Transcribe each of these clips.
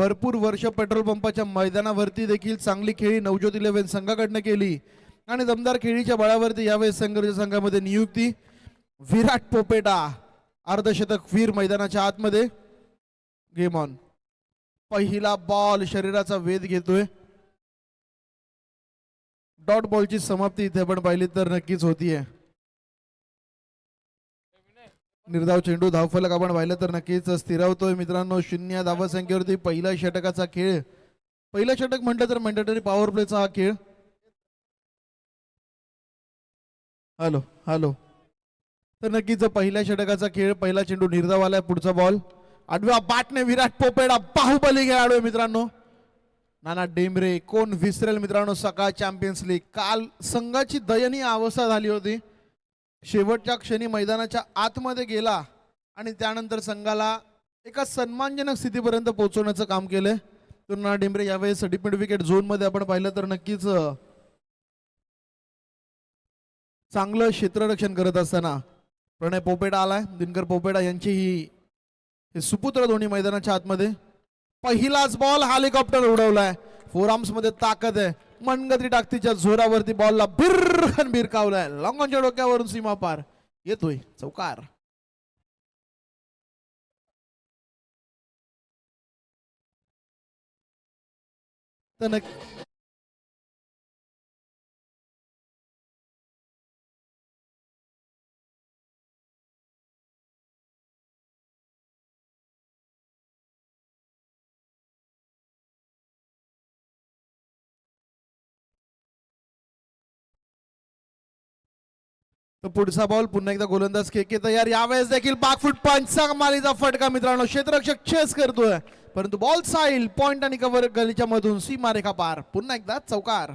भरपूर वर्ष पेट्रोल पंपाच्या मैदानावरती देखील चांगली खेळी नवज्योत 11 संघाकडनं केली आणि दमदार खेळीच्या बळावरती यावेळेस संघर्ष संघामध्ये नियुक्ती विराट पोपेटा अर्धशतक वीर मैदानाच्या आतमध्ये. Game on. पहिला बॉल शरीराचा वेध घेतोय. डॉट बॉलची समाप्ती इथे आपण पाहिली तर नक्कीच होतीये. निर्धाव चेंडू धावफलक आपण पाहिलं तर नक्कीच स्थिरावतोय मित्रांनो. 0 धावसंख्येवरती पहिला षटकाचा खेळ. पहिलं षटक म्हटलं तर मॅन्डेटरी पॉवर प्लेचा हा खेळ. Hello hello. तर नक्कीच पहिल्या षटकाचा खेळ. पहिला चेंडू निर्धाव आलाय. पुढचा बॉल आडव्या बाटने विराट पोपेडा बाहुबली खेळाडू मित्रांनो. नाना डेंबरे कोण विसरेल मित्रांनो. सकाळ चॅम्पियन्स लीग काल संघाची दयनीय अवस्था झाली होती. शेवटच्या क्षणी मैदानाच्या आतमध्ये गेला आणि त्यानंतर संघाला एका सन्मानजनक स्थितीपर्यंत पोहोचवण्याचं काम केलंय. तर नाना डेंबरे यावेळेस डिपेंड विकेट झोन मध्ये आपण पाहिलं तर नक्कीच चांगलं क्षेत्ररक्षण करत असताना प्रणय पोपेडा आलाय. दिनकर पोपेडा यांची हे सुपुत्र दोन्ही मैदानाच्या आतमध्ये. पहिलाच बॉल हेलिकॉप्टर उडवलाय. फोर आर्म्स मध्ये ताकद आहे. मनगती टाकतीच्या जोरावरती बॉलला बिरखन भिरकावलाय. लॉंगॉनच्या डोक्यावरून सीमा पार येतोय चौकार. तर पुढचा बॉल पुन्हा एकदा गोलंदाज केके तयार. यावेळेस देखील बॅकफूट पंचचा मालीचा फटका मित्रांनो. क्षेत्ररक्षक चेस करतोय परंतु बॉल साईल पॉइंट आणि कव्हर गलीच्या मधून सीमारेखा पार. पुन्हा एकदा चौकार.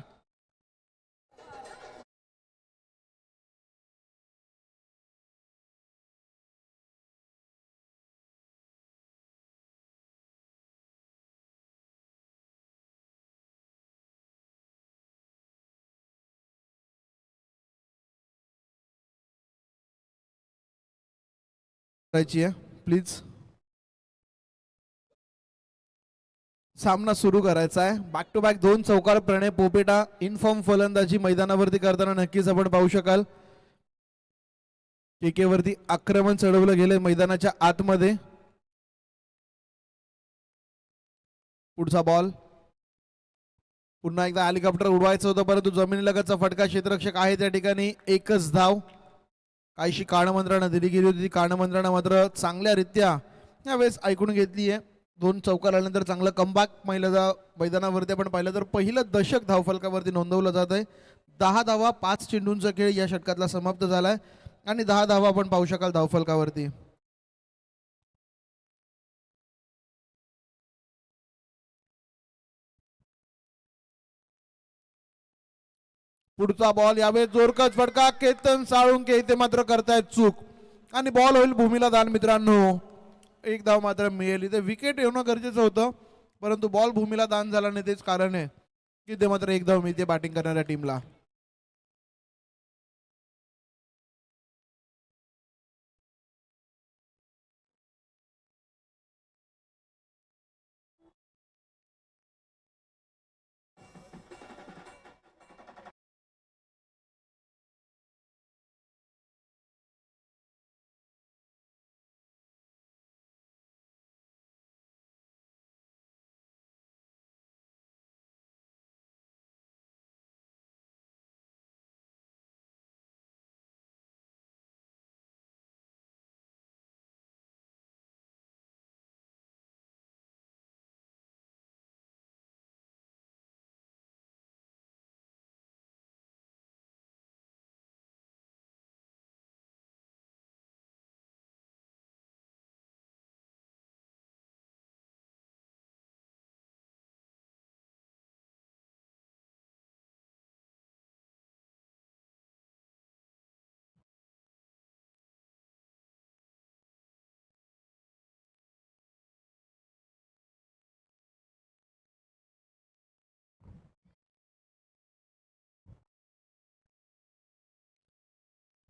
प्लीज सामना सुरू करायचा आहे. बॅक टू बॅक 2 चौकार प्रणय पोपेटा इनफॉर्म फलंदाजी मैदानावरती करताना नक्कीच आपण पाहू शकाल. केकेवरती आक्रमण चढवलं गेले मैदानाच्या आतमध्ये. पुढचा बॉल पुन्हा एकदा हेलिकॉप्टर उडवायचं होतं परंतु जमिनीलगतचा फटका. क्षेत्ररक्षक आहे त्या ठिकाणी. एकच धाव. काहीशी कानमंत्रणा दिली गेली होती. कानमंत्रणा मात्र चांगल्यारीत्या यावेळेस ऐकून घेतली आहे. 2 चौकार आल्यानंतर चांगलं कमबॅक मैदानावरती आपण पाहिलं तर पहिलं दशक धावफलकावरती नोंदवलं जात आहे. 10 धावा 5 चेंडूंचा खेळ या षटकातला समाप्त झालाय आणि 10 धावा आपण पाहू शकाल धावफलकावरती. पुढचा बॉल यावेळेस जोरकस फटका. केतन साळुंके इथे मात्र करतायत चूक आणि बॉल होईल भूमीला दान मित्रांनो. एक धाव मात्र मिळेल. इथे विकेट येणं गरजेचं होतं परंतु बॉल भूमीला दान झाला नाही. तेच कारण आहे की ते मात्र एक धाव मिळते बॅटिंग करणाऱ्या टीमला.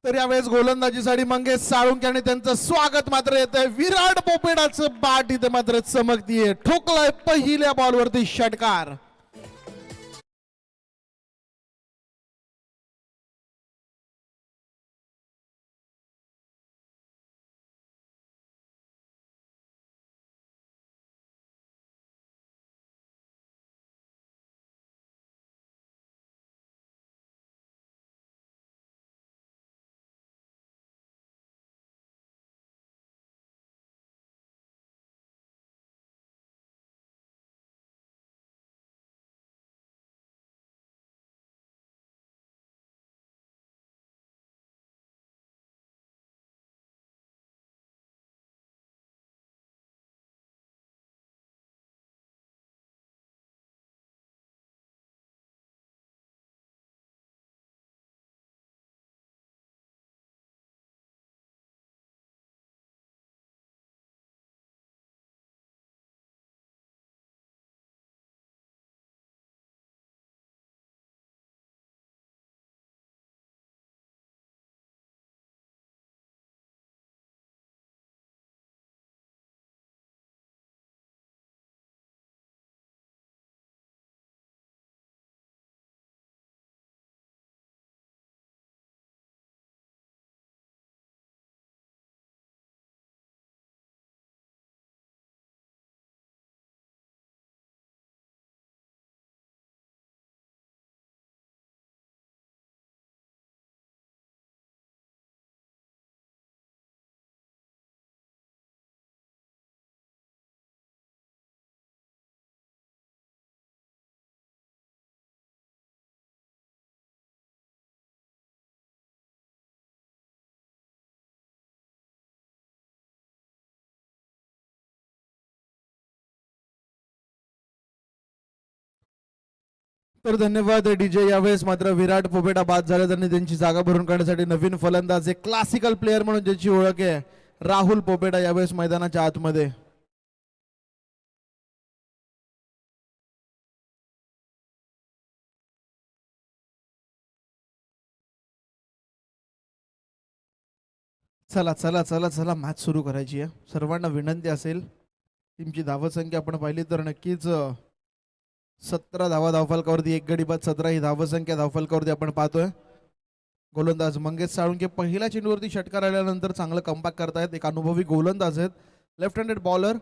तर यावेळेस गोलंदाजीसाठी मंगेश साळुंके आणि त्यांचं स्वागत मात्र येत आहे. विराट पोपेडाचं बाट इथे मात्र चमकतीये. ठोकलाय पहिल्या बॉलवरती षटकार. तर धन्यवाद डीजे. यावेळेस मात्र विराट पोपेटा बाद झाले. त्यांनी त्यांची जागा भरून काढण्यासाठी नवीन फलंदाज एक क्लासिकल प्लेअर म्हणून ज्याची ओळख आहे राहुल पोपेटा यावेळेस मैदानाच्या आतमध्ये. चला चला चला चला मॅच सुरू करायची आहे. सर्वांना विनंती असेल, टीमची धावसंख्या आपण पाहिली तर नक्कीच 17 धावा धावफलकावरती, एक गडी बाद 17 ही धावसंख्या धावफलकावरती आपण पाहतोय. गोलंदाज मंगेश साळुंके पहिल्या चेंडूवरती षटकार आल्यानंतर चांगलं कमबॅक करतायत. एक अनुभवी गोलंदाज आहेत, लेफ्ट हँडेड बॉलर.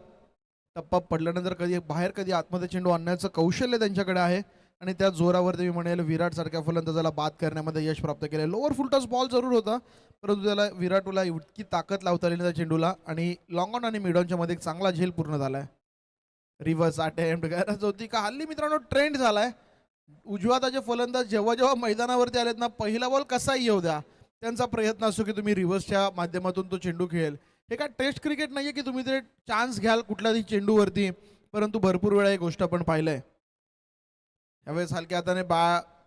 टप्पा पडल्यानंतर कधी बाहेर कधी आतमध्ये चेंडू आणण्याचं कौशल्य त्यांच्याकडे आहे आणि त्या जोरावरती मी म्हणेल विराट सारख्या फलंदाजाला बाद करण्यामध्ये यश प्राप्त केले. लोअर फुलटॉस बॉल जरूर होता, परंतु त्याला विराटला इतकी ताकद लावता आली त्या चेंडूला आणि लॉंग ऑन आणि मिड ऑनच्या मध्ये एक चांगला झेल पूर्ण झालाय. रिव्हर्स अटेम्प्ट गरज होती का? हल्ली मित्रांनो ट्रेंड झालाय, उजव्या हाताचे फलंदाज जेव्हा जेव्हा मैदानावरती आलेत ना, पहिला बॉल कसाही येऊ द्या, त्यांचा प्रयत्न असतो की तुम्ही रिव्हर्सच्या माध्यमातून तो चेंडू खेळेल. हे काय टेस्ट क्रिकेट नाहीये की तुम्ही ते चान्स घ्याल कुठल्याही चेंडूवरती, परंतु भरपूर वेळा ही गोष्ट आपण पाहिलंय. यावेळेस हलक्या हाताने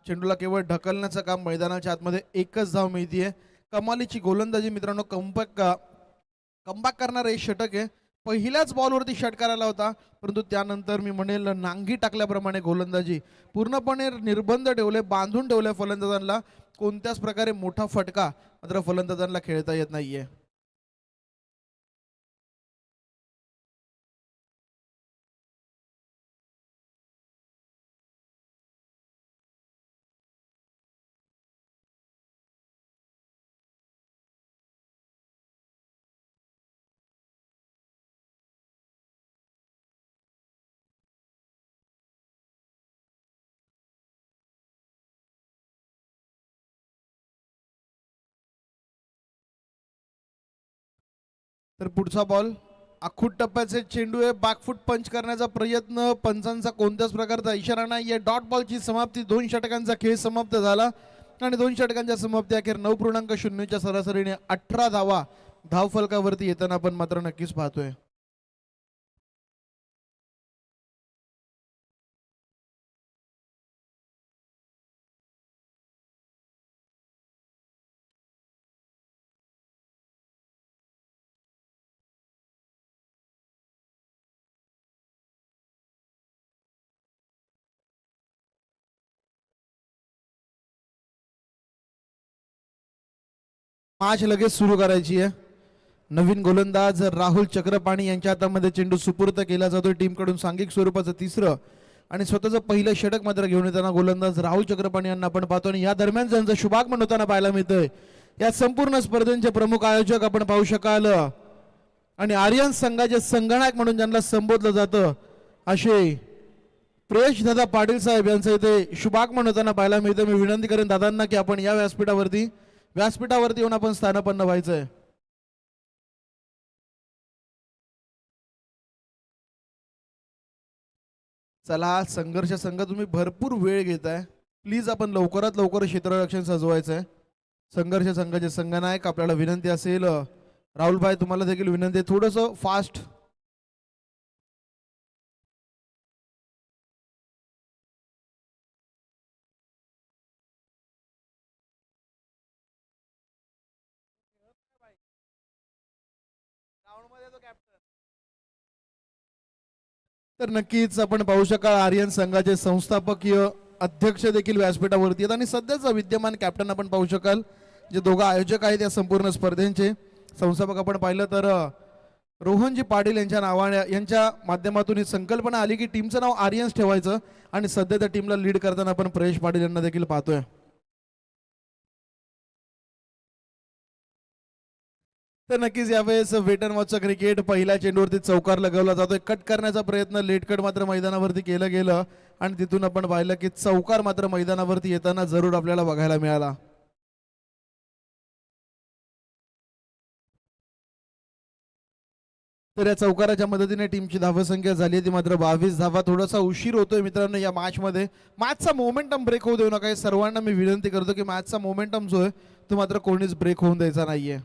चेंडूला केवळ ढकलण्याचं काम, मैदानाच्या आतमध्ये एकच धाव मिळतीये. कमालीची गोलंदाजी मित्रांनो. कमबॅक करणारे षटक आहे. पहिल्याच बॉलवरती षटकार आला होता, परंतु त्यानंतर मी म्हणेल नांगी टाकल्याप्रमाणे गोलंदाजी पूर्णपणे निर्बंध ठेवले, बांधून ठेवले फलंदाजांना. कोणत्याच प्रकारे मोठा फटका मात्र फलंदाजांना खेळता येत नाहीये. तर पुढचा बॉल आखूट टप्प्याचे चेंडू आहे. बॅकफूट पंच करण्याचा प्रयत्न, पंचांचा कोणत्याच प्रकारचा इशारा नाहीये. डॉट बॉलची समाप्ती, 2 षटकांचा खेळ समाप्त झाला आणि 2 षटकांच्या समाप्ती अखेर 9.0च्या सरासरीने 18 धावा धावफलकावरती येताना आपण मात्र नक्कीच पाहतोय. मॅच लगेच सुरू करायची आहे. नवीन गोलंदाज राहुल चक्रपाणी यांच्या हातामध्ये चेंडू सुपूर्द केला जातोय टीमकडून. सांघिक स्वरूपाचं तिसरं आणि स्वतःचं पहिलं षटक मात्र घेऊन येताना गोलंदाज राहुल चक्रपाणी यांना आपण पाहतो. आणि या दरम्यान ज्यांचं शुभागमन होताना पाहायला मिळतंय या संपूर्ण स्पर्धेचे प्रमुख आयोजक आपण पाहू शकाल आणि आर्यन संघाचे संगणक म्हणून ज्यांना संबोधलं जातं असे प्रेश दादा पाटील साहेब यांचं इथे शुभागमन होताना पाहायला मिळतं. मी विनंती करेन दादांना की आपण या व्यासपीठावरती येऊन आपण स्थानापन्न व्हायचंय. चला संघर्ष संघ तुम्ही भरपूर वेळ घेताय, प्लीज आपण लवकरात लवकर क्षेत्ररक्षण सजवायचंय. संघर्ष संघाचे संघनायक आपल्याला विनंती असेल, राहुल भाई तुम्हाला देखील विनंती आहे थोडस फास्ट. तर नक्कीच आपण पाहू शकाल आर्यन संघाचे संस्थापकीय अध्यक्ष देखील व्यासपीठावरती आहेत आणि सध्याचा विद्यमान कॅप्टन आपण पाहू शकाल. जे दोघं आयोजक आहेत या संपूर्ण स्पर्धेचे संस्थापक आपण पाहिलं तर रोहनजी पाटील यांच्या नावाने यांच्या माध्यमातून ही संकल्पना आली की टीमचं नाव आर्यन्स ठेवायचं आणि सध्या त्या टीमला लीड करताना आपण प्रेश पाटील यांना देखील पाहतोय. तर नक्कीच यावेळेस वेट अँड वॉचचं क्रिकेट पहिल्या चेंडूवरती चौकार लगवला जातोय. कट करण्याचा प्रयत्न लेट कट मात्र मैदानावरती केलं गेलं आणि तिथून आपण पाहिलं की चौकार मात्र मैदानावरती येताना जरूर आपल्याला बघायला मिळाला. तर या चौकाराच्या मदतीने टीमची धावसंख्या झाली ती मात्र 22 धावा. थोडासा उशीर होतोय मित्रांनो या मॅचमध्ये. मॅचचा मोमेंटम ब्रेक होऊ देऊ नका, सर्वांना मी विनंती करतो की मॅचचा मोमेंटम जो आहे तो मात्र कोणीच ब्रेक होऊन द्यायचा नाहीये.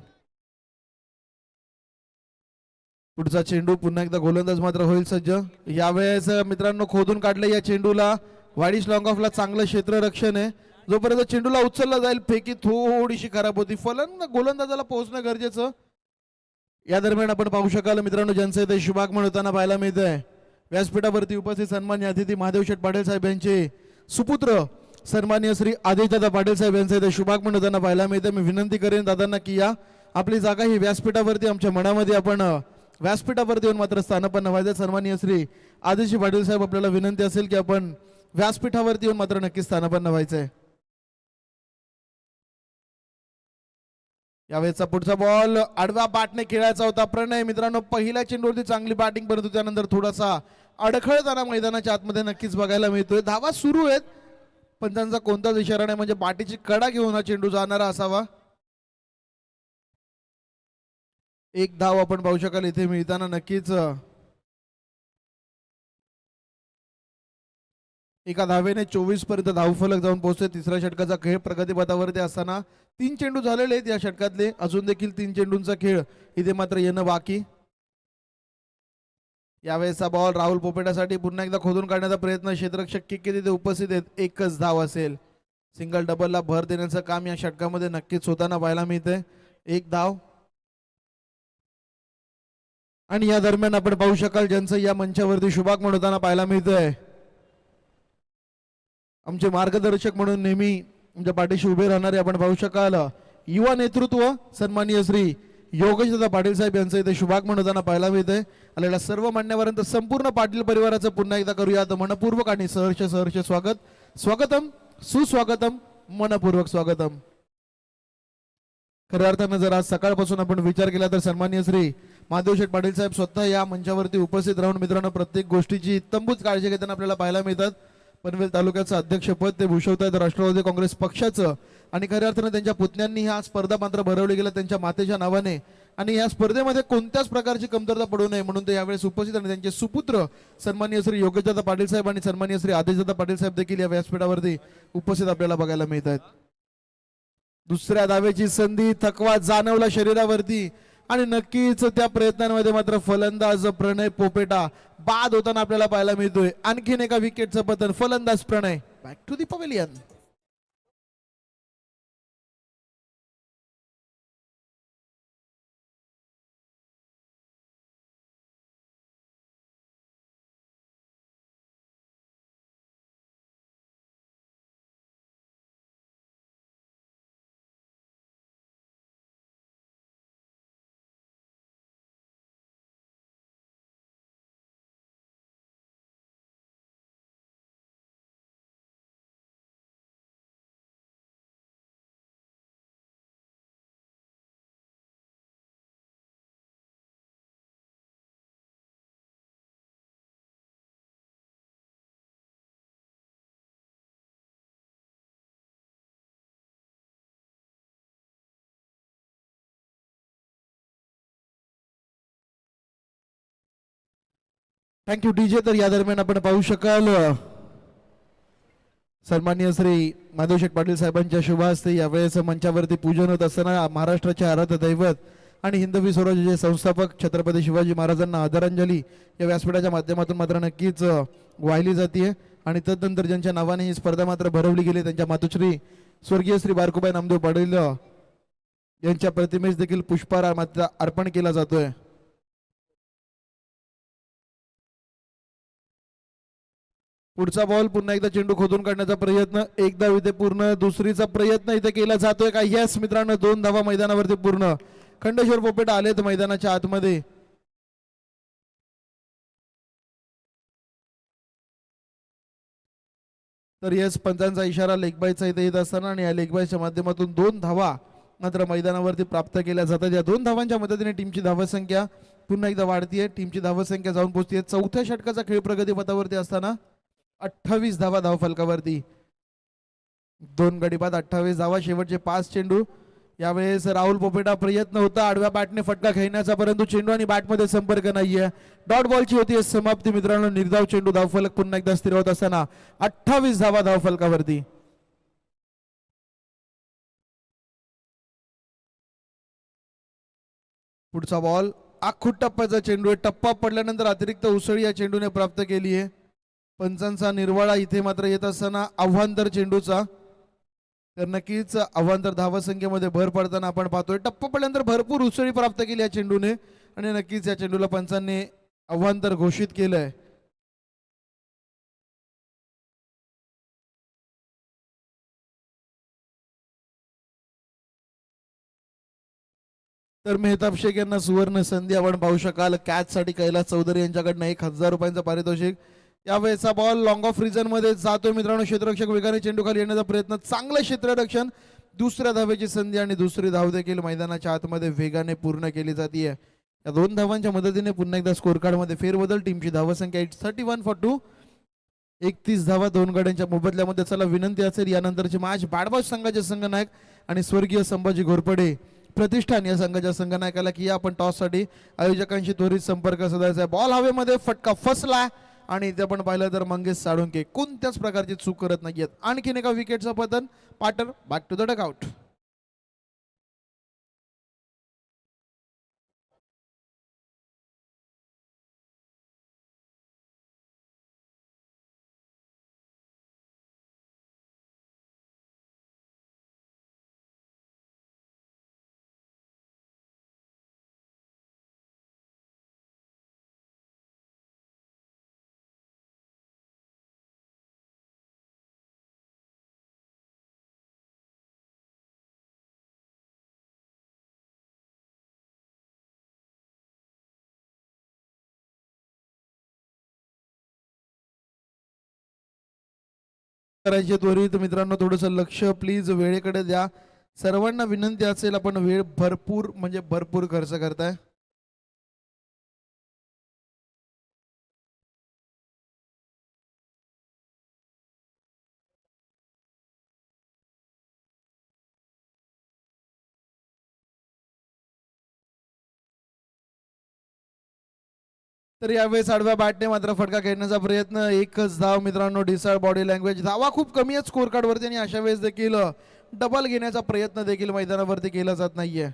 पुढचा चेंडू पुन्हा एकदा गोलंदाज मात्र होईल सज्ज. यावेळेस मित्रांनो खोदून काढले या चेंडूला. वाडीश लॉंग ऑफला चांगलं क्षेत्ररक्षण आहे. जोपर्यंत चेंडूला उचलला जाईल फेकी थोडीशी खराब होती. गोलंदाजाला पोहोचणं गरजेचं. या दरम्यान आपण पाहू शकाल मित्रांनो ज्यांचं इथे शुभागमन होताना पाहायला मिळत आहे. व्यासपीठावरती उपस्थित सन्मान्य अतिथी महादेव शेठ पाटील साहेब यांचे सुपुत्र सन्मान्य श्री आदित्यदादा पाटील साहेब यांचं इथे शुभागमन होताना पाहायला मिळतं. मी विनंती करेन दादांना की या आपली जागा ही व्यासपीठावरती आमच्या मनामध्ये आपण व्यासपीठावरती येऊन मात्र स्थानापन्न व्हायचं. सन्माननीय श्री आदित्य पाटील साहेब आपल्याला विनंती असेल की आपण व्यासपीठावरती येऊन मात्र नक्की स्थानापन्न व्हायचंय. यावेळेचा पुढचा बॉल आडव्या बॅटने खेळायचा होता. प्रणय मित्रांनो पहिल्या चेंडूवरती चांगली बॅटिंग परंतु त्यानंतर थोडासा अडखळताना मैदानाच्या आतमध्ये नक्कीच बघायला मिळतोय. धावा सुरू आहेत पण त्यांचा कोणताच इशारा नाही, म्हणजे बाटीची कडा घेऊन हा चेंडू जाणारा असावा. एक धाव आपण पाहू शकाल इथे मिळताना. नक्कीच एका धावेने 24 पर्यंत धावफलक जाऊन पोहोचते. तिसऱ्या षटकाचा खेळ प्रगतीपथावरती असताना 3 चेंडू झालेले आहेत या षटकातले. अजून देखील 3 चेंडूंचा खेळ इथे मात्र येणं बाकी. यावेळेचा बॉल राहुल पोपेटासाठी पुन्हा एकदा खोदून काढण्याचा प्रयत्न. क्षेत्ररक्षक किक्के तिथे उपस्थित आहेत. एकच धाव असेल. सिंगल डबलला भर देण्याचं काम या षटकामध्ये नक्कीच होताना पाहायला मिळते. एक धाव. आणि या दरम्यान आपण पाहू शकाल ज्यांचं या मंचावरती शुभागमन होताना पाहायला मिळतंय आमचे मार्गदर्शक म्हणून नेहमी आमच्या पाठीशी उभे राहणारे आपण पाहू शकाल युवा नेतृत्व सन्माननीय श्री योगेशदादा पाटील साहेब यांचं इथे शुभागमन होताना पाहायला मिळतंय. आलेल्या सर्व मान्यवरांचं संपूर्ण पाटील परिवाराचं पुन्हा एकदा करूयात मनपूर्वक आणि सहर्ष स्वागत. स्वागतम सुस्वागतम मनपूर्वक स्वागतम. खऱ्या अर्थानं जर आज सकाळपासून आपण विचार केला तर सन्माननीय श्री महादेव शेठ पाटील साहेब स्वतः या मंचावरती उपस्थित राहून मित्रांनो प्रत्येक गोष्टीची तंबूच काळजी घेताना आपल्याला पाहायला मिळतात. पनवेल तालुक्याचं अध्यक्षपद ते भूषवतात राष्ट्रवादी काँग्रेस पक्षाचं आणि खऱ्या अर्थानं त्यांच्या पुतण्यांनी हा स्पर्धा मात्र भरवली गेला त्यांच्या मातेच्या नावाने आणि या स्पर्धेमध्ये कोणत्याच प्रकारची कमतरता पडू नये म्हणून ते यावेळेस उपस्थित आणि त्यांचे सुपुत्र सन्माननीय श्री योगेशदादा पाटील साहेब आणि सन्माननीय श्री आदेशदादा पाटील साहेब देखील या व्यासपीठावरती उपस्थित आपल्याला बघायला मिळत आहेत. दुसऱ्या धावेची संधी, थकवा जाणवला शरीरावरती आणि नक्कीच त्या प्रयत्नांमध्ये मात्र फलंदाज प्रणय पोपेटा बाद होताना आपल्याला पाहायला मिळतोय. आणखीन एका विकेटचं पतन. फलंदाज Pranay back to the pavilion. Thank you DJ. तर या दरम्यान आपण पाहू शकाल सन्माननीय श्री माधवशेठ पाटील साहेबांच्या शुभ हस्ते यावेळेस मंचावरती पूजन होत असताना महाराष्ट्राचे आराध्य दैवत आणि हिंदवी स्वराज्याचे संस्थापक छत्रपती शिवाजी महाराजांना आदरांजली या व्यासपीठाच्या माध्यमातून मात्र नक्कीच वाहिली जाते. आणि तदनंतर ज्यांच्या नावाने ही स्पर्धा मात्र भरवली गेली त्यांच्या मातोश्री स्वर्गीय श्री बारकुबाई नामदेव पाटील यांच्या प्रतिमेस देखील पुष्पहार मात्र अर्पण केला जातोय. पुढचा बॉल पुन्हा एकदा चेंडू खोदून काढण्याचा प्रयत्न, एकदा इथे पूर्ण, दुसरीचा प्रयत्न इथे केला जातोय का? यस मित्रांनो, 2 धावा मैदानावरती पूर्ण. खंडेश्वर पोपेट आलेत मैदानाच्या आतमध्ये. तर यस पंचांचा इशारा लेगबायचा इथे येत असताना आणि या लेगबायच्या माध्यमातून 2 धावा मात्र मैदानावरती प्राप्त केल्या जातात. या 2 धावांच्या मदतीने टीमची धावसंख्या पुन्हा एकदा वाढतीये. टीमची धावसंख्या जाऊन पोहोचतीये. चौथ्या षटकाचा खेळ प्रगतीपथावरती असताना 28 धावा धावफलकावरती. 2 गडी बाद 28 धावा. शेवटचे 5 चेंडू. यावेळेस राहुल पोपेटा प्रयत्न होता आडव्या बॅटने फटका खेळण्याचा, परंतु चेंडू आणि बॅटमध्ये संपर्क नाहीये. डॉट बॉलची होती समाप्ती मित्रांनो. निर्धाव चेंडू. धावफलक पुन्हा एकदा स्थिर होत असताना 28 धावा धावफलकावरती. पुढचा बॉल आखूट टप्प्याचा चेंडू आहे. टप्पा पडल्यानंतर अतिरिक्त उसळी या चेंडूने प्राप्त केली आहे. पंचांचा निर्वाळा इथे मात्र येत असताना आव्हांतर चेंडूचा. तर नक्कीच आव्हांतर धावसंख्येमध्ये भर पडताना आपण पाहतोय. टप्पा पडल्यानंतर भरपूर उसळी प्राप्त केली या चेंडूने आणि नक्कीच या चेंडूला पंचांनी आव्हांतर घोषित केलंय. तर मेहताब शेख यांना सुवर्ण संधी आपण पाहू शकाल. कॅच साठी कैलास चौधरी यांच्याकडनं 1000 रुपयांचं पारितोषिक. यावेळेचा बॉल लॉंग ऑफ रिजन मध्ये जातोय मित्रांनो. क्षेत्ररक्षक वेगाने चेंडू खाली येण्याचा प्रयत्न. चांगलं क्षेत्ररक्षण. दुसऱ्या धावेची संधी आणि दुसरी धाव देखील मैदानाच्या आतमध्ये वेगाने पूर्ण केली जाते. या 2 धावांच्या मदतीने पुन्हा एकदा स्कोर कार्ड मध्ये फेरबदल. टीमची धावसंख्या 31 फॉर 2. 31 धावा 2 गड्यांच्या मोबदल्यामध्ये. चला विनंती असेल यानंतरची मॅच बॅडबॉस संघाचे संघनायक आणि स्वर्गीय संभाजी घोरपडे प्रतिष्ठान या संघाच्या संघनायकाला की आपण टॉस साठी आयोजकांशी त्वरित संपर्क साधायचा आहे. बॉल हवेमध्ये फटका फसला आणि इथे आपण पाहिलं तर मंगेश साळुंके कोणत्याच प्रकारची चूक करत नाहीयेत. आणखीन एका विकेटचं पतन. पाटर बॅक टू द डगआउट. करायचे त्वरित मित्रांनो. थोडंसं लक्ष प्लीज वेळेकडे द्या. सर्वांना विनंती असेल आपण वेळ भरपूर म्हणजे भरपूर खर्च करताय. तर यावेळेस आडव्या बॅटने मात्र फटका खेळण्याचा प्रयत्न. 1च धाव मित्रांनो. Decide body language. धावा खूप कमी आहेत स्कोर कार्ड वरती आणि अशा वेळेस देखील डबल घेण्याचा प्रयत्न देखील मैदानावरती केला जात नाहीये.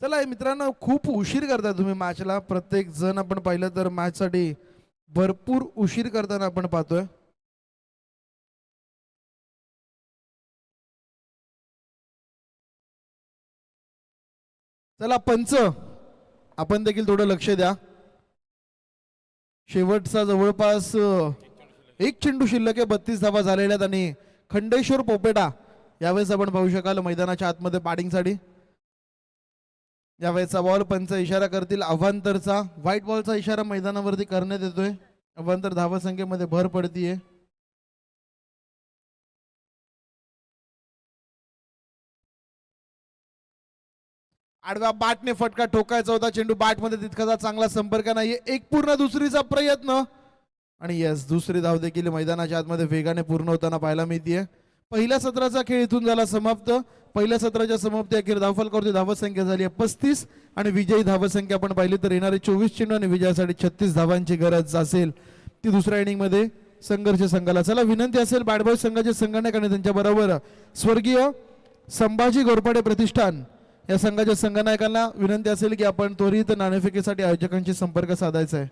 चला मित्रांनो, खूप उशीर करता तुम्ही मॅचला. प्रत्येक जण आपण पाहिलं तर मॅच साठी भरपूर उशीर करताना आपण पाहतोय. चला पंच आपण देखील थोडं लक्ष द्या. शेवटचा जवळपास 1 चेंडू शिल्लक आहे. 32 धावा झालेल्या आहेत आणि खंडेश्वर पोपेटा यावेळेस आपण पाहू शकाल मैदानाच्या आतमध्ये बॅटिंगसाठी. यावेळेसचा बॉल पंच इशारा करतील अवांतरचा. व्हाईट बॉलचा इशारा मैदानावरती करण्यात येतोय. अवांतर धावसंख्येमध्ये भर पडतीये. आडव्या बॅटने फटका ठोकायचा होता. चेंडू बॅट मध्ये तितकासा चांगला संपर्क नाहीये. एक पूर्ण दुसरीचा प्रयत्न आणि यस दुसरी धाव देखील मैदानाच्या आतमध्ये वेगाने पूर्ण होताना पाहायला मिळतीये. पहिल्या सत्राचा खेळ इथून झाला समाप्त. पहिल्या सत्राच्या समाप्ती अखेर धावफलकावरती धावसंख्या झाली आहे 35 आणि विजयी धावसंख्या आपण पाहिली तर येणारे 24 चेंडू आणि विजयासाठी 36 धावांची गरज असेल ती दुसऱ्या इनिंग मध्ये संघर्ष संघाला. चला विनंती असेल बॅट बॉय संघाचे संघटक आणि त्यांच्या बरोबर स्वर्गीय संभाजी घोरपडे प्रतिष्ठान या संघाच्या संघनायकांना विनंती असेल की आपण त्वरित नाणेफेकीसाठी आयोजकांशी संपर्क साधायचा आहे.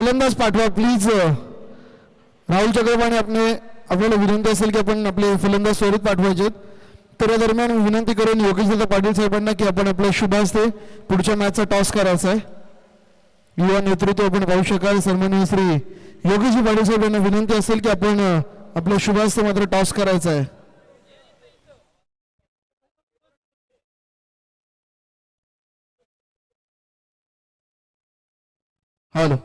फलंदाज पाठवा प्लीज. राहुल चक्रपाणी आपल्याला विनंती असेल की आपण आपले फलंदाज त्वरित पाठवायचे. तर या दरम्यान विनंती करून योगेशदादा पाटील साहेबांना की आपण आपल्या शुभ हस्ते पुढच्या मॅचचा टॉस करायचा आहे. युवा नेतृत्व आपण पाहू शकाल. सन्माननीय श्री योगेशजी पाटील साहेब यांना विनंती असेल की आपण आपल्या शुभ हस्ते मात्र टॉस करायचा आहे. हॅलो.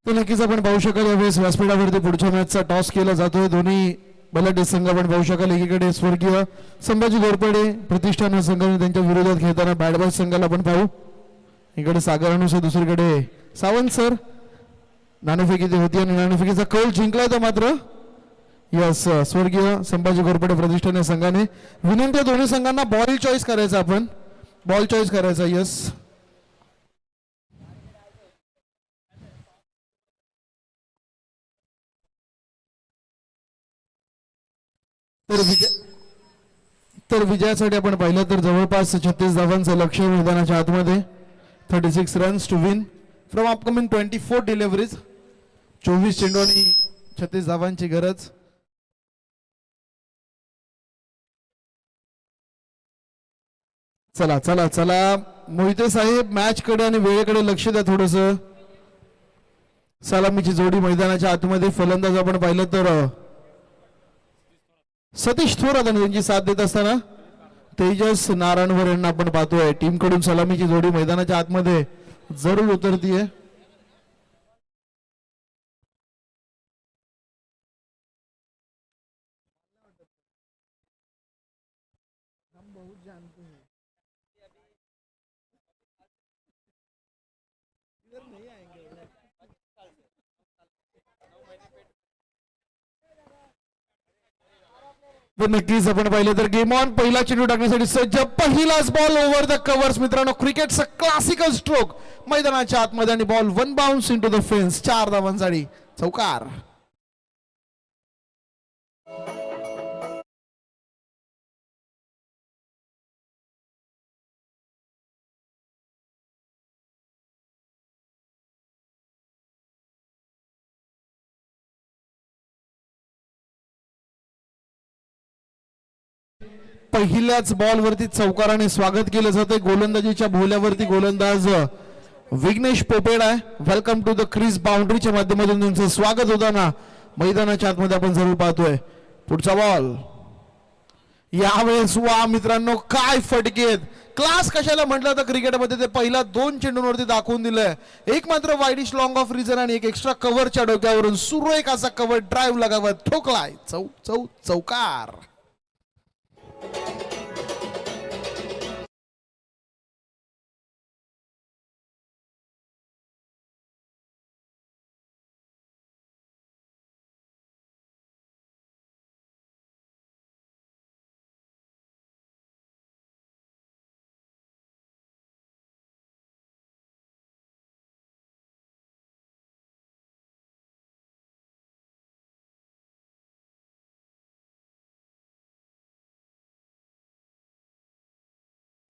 तर नक्कीच आपण पाहू शकाल यावेळेस व्यासपीठावरती पुढच्या मॅचचा टॉस केला जातोय. दोन्ही बलाढ्य संघ आपण पाहू शकाल. एकीकडे स्वर्गीय संभाजी घोरपडे प्रतिष्ठान संघाने त्यांच्या विरोधात खेळताना बॅट बॉय संघाला आपण पाहू. इकडे सागर अनुसर दुसरीकडे सावंत सर. नाणेफेकी होती आणि नाणेफेकीचा कौल जिंकला होता मात्र यस स्वर्गीय संभाजी घोरपडे प्रतिष्ठान या संघाने. विनंती दोन्ही संघांना बॉल चॉईस करायचा. आपण बॉल चॉईस करायचा. यस तर विजयासाठी आपण पाहिलं तर जवळपास 36 धावांचं लक्ष्य मैदानाच्या आतमध्ये. 36 runs to win from upcoming 24 deliveries. 24 चेंडू आणि 36 धावांची गरज. चला चला चला मोहिते साहेब मॅच कडे आणि वेळेकडे लक्ष द्या थोडस. सलामीची जोडी मैदानाच्या आतमध्ये. फलंदाज आपण पाहिलं तर सतीश थोरात आणि त्यांची साथ देत असताना तेजस नारायणवर यांना आपण पाहतोय. टीम कडून सलामीची जोडी मैदानाच्या आतमध्ये जरूर उतरतीये. नक्कीच आपण पाहिलं तर गेम ऑन पहिला चेंडू टाकण्यासाठी सज्ज. पहिलाच बॉल ओव्हर द कव्हर्स. मित्रांनो क्रिकेटचा क्लासिकल स्ट्रोक मैदानाच्या आतमध्ये आणि ball one bounce in to the fence. 4 धावांसाठी चौकार. पहिल्याच बॉलवरती चौकाराने स्वागत केलं जाते. गोलंदाजीच्या भोल्यावरती गोलंदाज विघ्नेश पोपेड आहे. Welcome to the crease. बाउंड्रीच्या माध्यमातून तुमचं स्वागत होताना मैदानाच्या आतमध्ये आपण जरूर पाहतोय. पुढचा बॉल यावेळेस वा मित्रांनो काय फटकेत. क्लास कशाला म्हटलं तर क्रिकेटमध्ये ते पहिल्या 2 चेंडूंवरती दाखवून दिलंय. एक मात्र वाईडिश लॉंग ऑफ रिझन आणि एक एक्स्ट्रा कव्हरच्या डोक्यावरून सुरेख असा कव्हर ड्राईव्ह लगावत ठोकलाय. चौकार.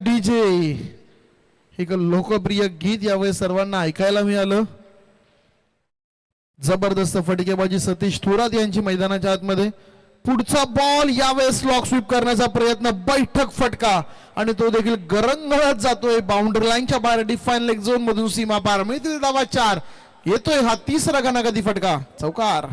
डीजे एक लोकप्रिय गीत यावेळी सर्वांना ऐकायला मिळालं. जबरदस्त फटकेबाजी सतीश थोरात यांची मैदानाच्या आतमध्ये. पुढचा बॉल यावेळेस लॉक स्वीप करण्याचा प्रयत्न. बैठक फटका आणि तो देखील गरंगळत जातोय बाउंड्री लाईनच्या बाहेर. डिफाईन लेग झोन मधून सीमा पार. मिळतील धावा 4. येतोय हा 3रा घणागती फटका. चौकार.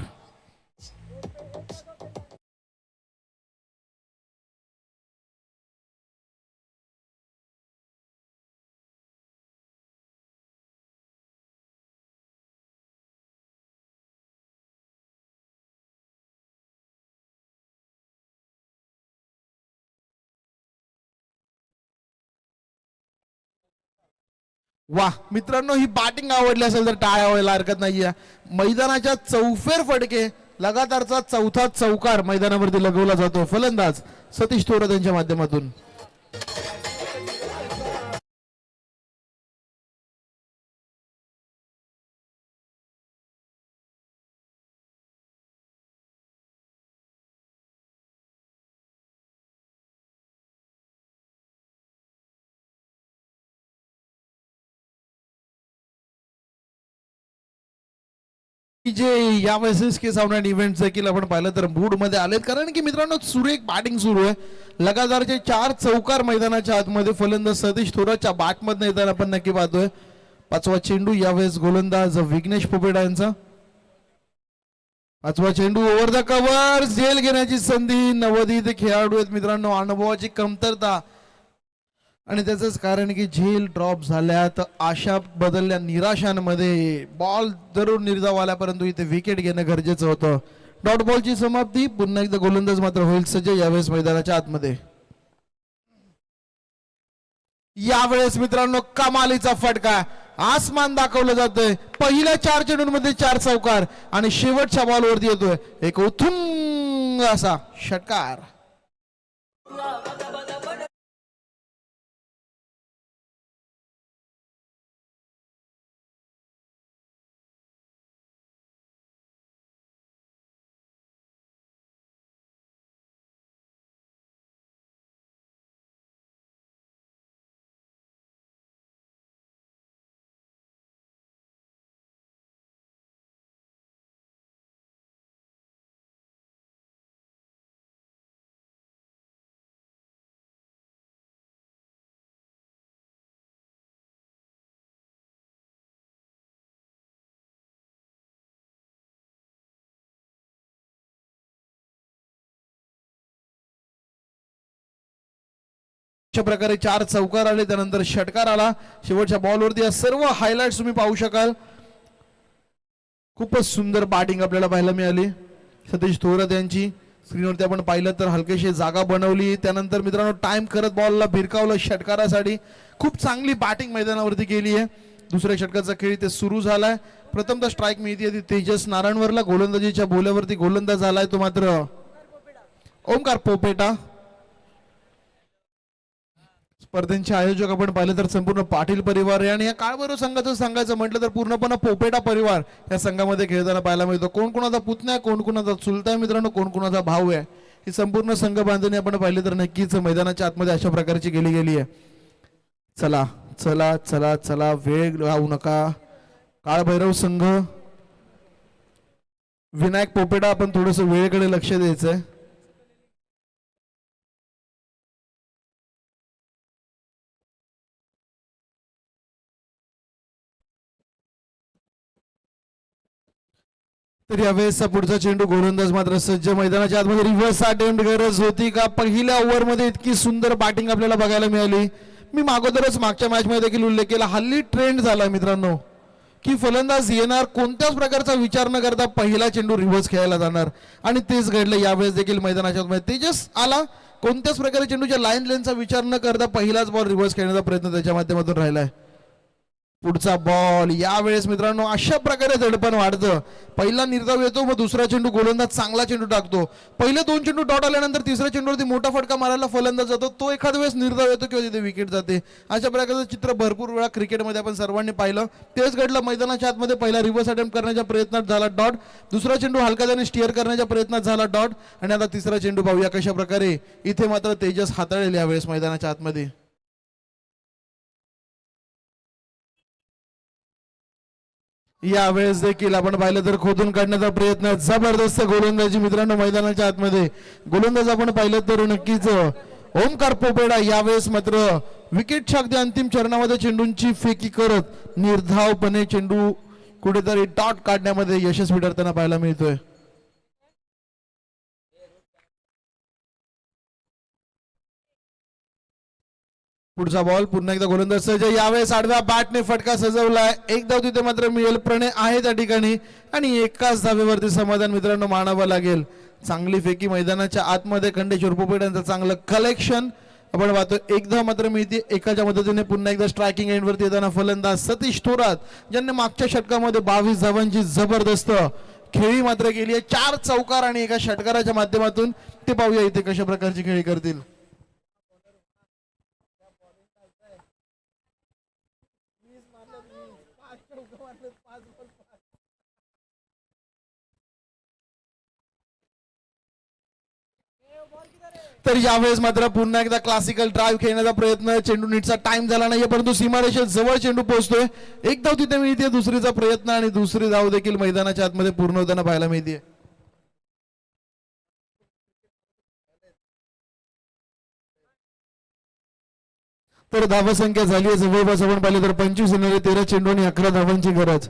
वाह मित्रांनो ही बॅटिंग आवडली असेल तर टाळ्या व्हायला हरकत नाहीये. मैदानाच्या चौफेर फटके लगातारचा 4था चौकार मैदानावरती लगवला जातो. फलंदाज सतीश थोरात यांच्या माध्यमातून. जे यावेळेस के साऊंड इव्हेंट देखील आपण पाहिलं तर मूड मध्ये आलेत. कारण की मित्रांनो सुरेख बॅटिंग सुरू आहे. लगातारचे 4 चौकार मैदानाच्या आतमध्ये. फलंदाज सतीश थोरातच्या बॅटमधनं येताना आपण नक्की पाहतोय. 5वा चेंडू यावेळेस गोलंदाज विघ्नेश पोपेडा यांचा. 5वा चेंडू ओव्हर द कव्हर. झेल घेण्याची संधी. नवोदित खेळाडू आहेत मित्रांनो. अनुभवाची कमतरता आणि त्याचंच कारण की झेल ड्रॉप झाल्यात. आशा बदलल्या निराशांमध्ये. बॉल जरूर निर्धाव आला परंतु इथे विकेट घेणं गरजेचं होतं. डॉट बॉलची समाप्ती. पुन्हा एकदा गोलंदाज मात्र होईल सज्ज यावेळेस मैदानाच्या आतमध्ये. यावेळेस मित्रांनो कमालीचा फटका. आसमान दाखवलं जातंय. पहिल्या 4 चेंडूंमध्ये 4 चौकार आणि शेवटच्या बॉलवरती येतोय एक उत्तुंग असा षटकार. अशा प्रकारे 4 चौकार आले, त्यानंतर षटकार आला शेवटच्या बॉलवरती. या सर्व हायलाइट्स तुम्ही पाहू शकाल. खूपच सुंदर बॅटिंग आपल्याला पाहायला मिळाली सतीश थोरात यांची. स्क्रीनवरती आपण पाहिलं तर हलकेशी जागा बनवली, त्यानंतर मित्रांनो टाइम करत बॉलला भिरकावलं षटकारासाठी. खूप चांगली बॅटिंग मैदानावरती केली आहे. दुसऱ्या षटकाचा खेळ ते सुरू झालाय. प्रथमतः स्ट्राईक मिळते ती तेजस नारायणवरला. गोलंदाजीच्या बोल्यावरती गोलंदाज झालाय तो मात्र ओमकार पोपेटा. स्पर्धेचे आयोजक आपण पाहिलं तर संपूर्ण पाटील परिवार आहे आणि या काळभैरव संघाचं सांगायचं म्हटलं तर पूर्णपणे पोपेटा परिवार या संघामध्ये खेळताना पाहायला मिळतो. कोण कोणाचा पुतण्या, कोण कोणाचा चुलता मित्रांनो, कोण कोणाचा भाऊ आहे. ही संपूर्ण संघ बांधणी आपण पाहिली तर नक्कीच मैदानाच्या आतमध्ये अशा प्रकारची केली गेली आहे. चला चला चला चला, वेळ लावू नका. काळभैरव संघ, विनायक पोपेटा, आपण थोडस वेळेकडे लक्ष द्यायचंय. तर यावेळेसचा पुढचा चेंडू गोलंदाज मात्र सज्ज. मैदानाच्या आतमध्ये रिव्हर्स अटेम्प्ट गरज होती का? पहिल्या ओव्हरमध्ये इतकी सुंदर बॅटिंग आपल्याला बघायला मिळाली. मी मागोदरच मागच्या मॅच मध्ये देखील उल्लेख केला, हल्ली ट्रेंड झाला मित्रांनो की फलंदाज येणार कोणत्याच प्रकारचा विचार न करता पहिला चेंडू रिव्हर्स खेळायला जाणार आणि तेच घडलं यावेळेस देखील मैदानाच्या आतमध्ये. तेजस आला, कोणत्याच प्रकारे चेंडूच्या लाईन लेनचा विचार न करता पहिलाच बॉल रिव्हर्स खेळण्याचा प्रयत्न त्याच्या माध्यमातून राहिलाय. पुढचा बॉल यावेळेस मित्रांनो अशा प्रकारे दडपण वाढतं. पहिला निर्धाव येतो, मग दुसरा चेंडू गोलंदाज चांगला चेंडू टाकतो. पहिले 2 चेंडू डॉट आल्यानंतर तिसऱ्या चेंडूवरती मोठा फटका मारायला फलंदाज जातो, तो एखाद्या वेळेस निर्धाव येतो किंवा तिथे विकेट जाते. अशा प्रकारचं चित्र भरपूर वेळा क्रिकेटमध्ये आपण सर्वांनी पाहिलं. तेच घडलं मैदानाच्या आतमध्ये. पहिला रिव्हर्स अटेम्प्ट करण्याच्या प्रयत्नात झाला डॉट, दुसरा चेंडू हलका त्याने स्टिअर करण्याच्या प्रयत्नात झाला डॉट आणि आता तिसरा चेंडू पाहूया कशा प्रकारे इथे मात्र तेजस हाताळेल यावेळेस मैदानाच्या आतमध्ये. यावेळेस देखील आपण पाहिलं तर खोदून काढण्याचा प्रयत्न, जबरदस्त गोलंदाजी मित्रांनो मैदानाच्या आतमध्ये. गोलंदाज आपण पाहिलं तर नक्कीच ओमकार पोपेडा. यावेळेस मात्र विकेटच्या अगदी अंतिम चरणामध्ये चेंडूंची फेकी करत निर्धावपणे चेंडू कुठेतरी डॉट काढण्यामध्ये यशस्वी ठरताना पाहायला मिळतोय. पुढचा बॉल पुन्हा एकदा गोलंदाज सज्ज. यावेळेस आडव्या बॅटने फटका सजवलाय. एक धाव तिथे मात्र मिळेल. प्रणय आहे त्या ठिकाणी आणि एकाच धावेवरती समाधान मित्रांनो मानावं लागेल. चांगली फेकी मैदानाच्या आतमध्ये. खंडेश्वर पोपेटांचं चांगलं कलेक्शन आपण पाहतो. एक धाव मात्र मिळते. एकाच्या मदतीने पुन्हा एकदा स्ट्रायकिंग एंडवरती येताना फलंदाज सतीश थोरात, ज्यांनी मागच्या षटकामध्ये 22 धावांची जबरदस्त खेळी मात्र केली आहे. 4 चौकार आणि एका षटकाराच्या माध्यमातून. ते पाहूया इथे कशा प्रकारची खेळी करतील. तर यावेळेस मात्र पुन्हा एकदा क्लासिकल ड्राईव्ह खेळण्याचा प्रयत्न. चेंडू नीटचा टाइम झाला नाही परंतु सीमारेषेत जवळ चेंडू पोहोचतोय. एक धाव तिथे मिळते, दुसरीचा प्रयत्न आणि दुसरी धाव देखील मैदानाच्या आतमध्ये पूर्ण होताना पाहायला मिळते. तर धावसंख्या झाली आहे जवळपास आपण पाहिलं तर 25 येणारे 13 चेंडू आणि 11 धावांची गरज.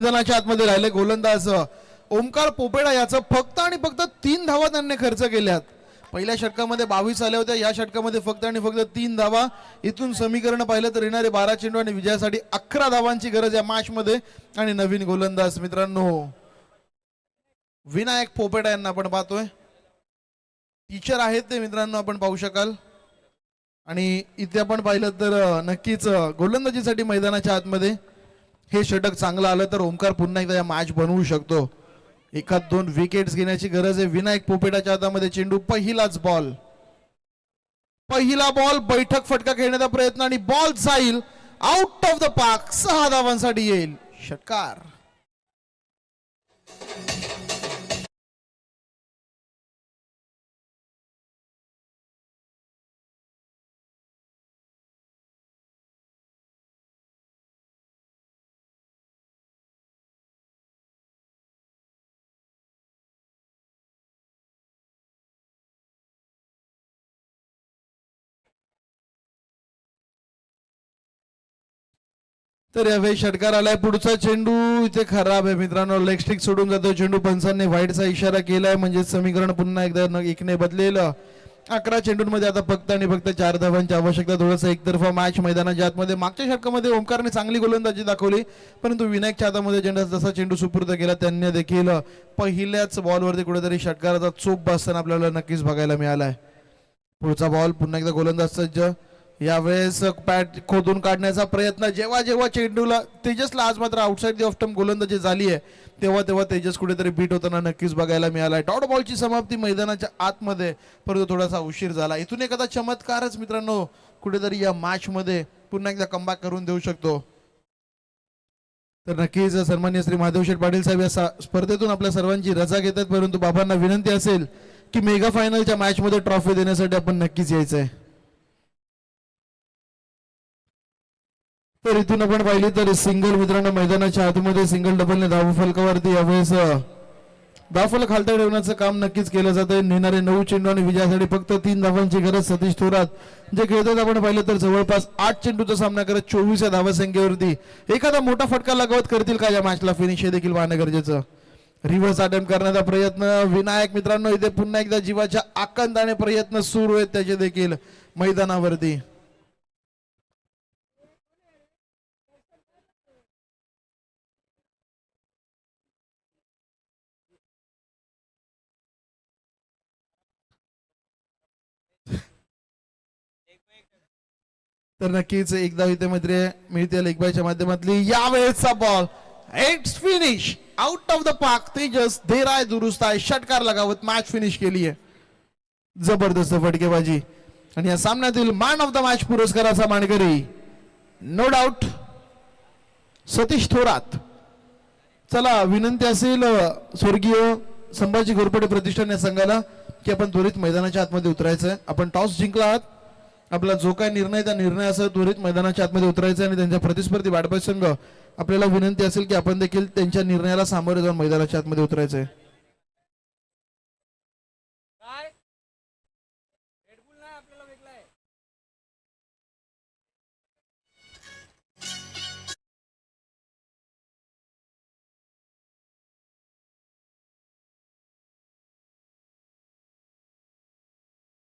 मैदानाच्या आतमध्ये राहिले गोलंदाज ओमकार पोपेडा. याचं फक्त आणि फक्त 3 धावा त्यांनी खर्च केल्यात. पहिल्या षटकामध्ये 22 आल्या होत्या, या षटकामध्ये फक्त आणि फक्त 3 धावा. इथून समीकरण पाहिलं तर येणारे 12 चेंडू आणि विजयासाठी 11 धावांची गरज या मॅच मध्ये. आणि नवीन गोलंदाज मित्रांनो विनायक पोपेडा यांना आपण पाहतोय. टीचर आहेत ते मित्रांनो आपण पाहू शकाल. आणि इथे आपण पाहिलं तर नक्कीच गोलंदाजीसाठी मैदानाच्या आतमध्ये हे षटक चांगलं आलं तर ओमकार पुन्हा एकदा या मॅच बनवू शकतो. एखाद दोन विकेट्स घेण्याची गरज आहे. विनायक पोपेटाच्या हातामध्ये चेंडू. पहिलाच बॉल. पहिला बॉल. बैठक फटका खेळण्याचा प्रयत्न आणि बॉल जाईल आउट ऑफ द पार्क. 6 धावांसाठी येईल षटकार. तर यावेळी षटकार आलाय. पुढचा चेंडू इथे खराब आहे मित्रांनो. लेग स्टिक सोडून जातो चेंडू. पंचांनी व्हाईटचा इशारा केलाय म्हणजे समीकरण पुन्हा एकदा एकने बदलेलं. 11 चेंडूंमध्ये आता फक्त आणि फक्त 4 धावांची आवश्यकता. थोडंसं एकतर्फा मॅच मैदानाच्या आतमध्ये. मागच्या षटकामध्ये ओमकारने चांगली गोलंदाजी दाखवली परंतु विनायकच्या हातामध्ये जसा चेंडू सुपूर्द केला त्यांनी देखील पहिल्याच बॉलवरती कुठेतरी षटकाराचा चोप बसताना आपल्याला नक्कीच बघायला मिळालाय. पुढचा बॉल. पुन्हा एकदा गोलंदाज सज्ज. यावेळेस पॅट खोदून काढण्याचा प्रयत्न. जेव्हा जेव्हा चेंडूला तेजसला आज मात्र आउटसाइड दी ऑफ स्टंप गोलंदाजी झाली आहे तेव्हा तेव्हा तेजस कुठेतरी बीट होताना नक्कीच बघायला मिळालाय. डॉट बॉलची समाप्ती मैदानाच्या आतमध्ये परंतु थोडासा उशीर झाला. इथून एखादा चमत्कारच मित्रांनो कुठेतरी या मॅच मध्ये पुन्हा एकदा कमबॅक करून देऊ शकतो. तर नक्कीच सन्माननीय श्री महादेव शेठ पाटील साहेब या स्पर्धेतून आपल्या सर्वांची रजा घेतात परंतु बाबांना विनंती असेल की मेगा फायनलच्या मॅच मध्ये ट्रॉफी देण्यासाठी आपण नक्कीच यायचंय. तर इथून आपण पाहिली तर सिंगल मित्रांनो मैदानाच्या आतमध्ये सिंगल डबलने धाव फलकावरती यावेळेस धावफलक खालता ठेवण्याचं काम नक्कीच केलं जात आहे. नेणारे 9 चेंडू आणि विजयासाठी फक्त 3 धावांची गरज. सतीश थोरात जे खेळतात आपण पाहिलं तर जवळपास 8 चेंडूचा सामना करत 24 धावसंख्येवरती एखादा मोठा फटका लगावत करतील का या मॅचला फिनिश हे देखील पाहणं गरजेचं. रिव्हर्स अटेम्प्ट करण्याचा प्रयत्न. विनायक मित्रांनो इथे पुन्हा एकदा जीवाच्या आकंदाने प्रयत्न सुरू आहेत त्याचे देखील मैदानावरती. तर नक्कीच एकदा इथे मैत्री मिळते लेगबायच्या माध्यमातली. यावेळेसचा ball. It's finish out of the park. Tejas धेराय दुरुस्त आहे. षटकार लगावत मॅच फिनिश केली आहे. जबरदस्त फटकेबाजी आणि या सामन्यातील मॅन ऑफ द मॅच पुरस्काराचा मानकरी नो डाऊट सतीश थोरात. चला विनंती असेल स्वर्गीय संभाजी घोरपडे प्रतिष्ठान या संघाला की आपण त्वरित मैदानाच्या आतमध्ये उतरायचं. आपण टॉस जिंकला आहात. आपला जो काय निर्णय त्या निर्णयासह त्वरित मैदानाच्या आतमध्ये उतरायचं आणि त्यांच्या प्रतिस्पर्धी बॅट बॉय संघ आपल्याला विनंती असेल की आपण देखील त्यांच्या निर्णयाला सामोरे जाऊन मैदानाच्या आतमध्ये उतरायचंय.